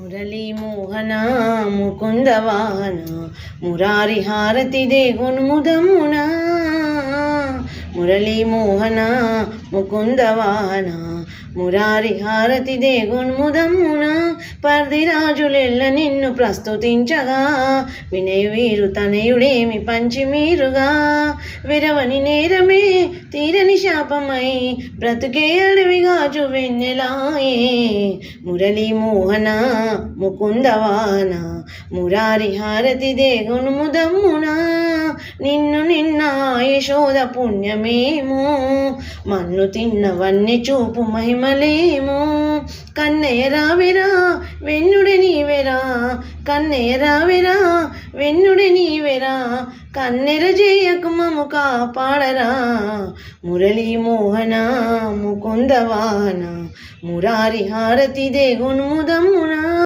మురళీ మోహన ముకుంద వాహన మురారి హారతి దే గుణముదమున మురళీ మోహన ముకుంద వాహన మురారి హారతి దే గుణముదమున పర్దిరాజులెల్ల నిన్ను ప్రస్తుతించగా వినయ వీరు తనయుడేమి పంచిమీరుగా విరవని నేరమే తీరని శాపమై బ్రతుకే అడవిగాజు వెన్నెలాయే మురళీ మోహన ముకుందవాన మురారి హారతి దే గుణముదమ్మున నిన్ను నిన్న యశోద పుణ్యమేమో మన్ను తిన్నవన్నీ చూపు మహిమలేమో కన్నయ్య రావిరా వెన్నుడి నీవెరా కన్నయ్య రావిరా వెన్నుడి నీవెరా కన్నెర చేయకు మము కాపాడరా మురళీ మోహన ముకుందవాన మురారి హారతి దే గుణముదమ్మున.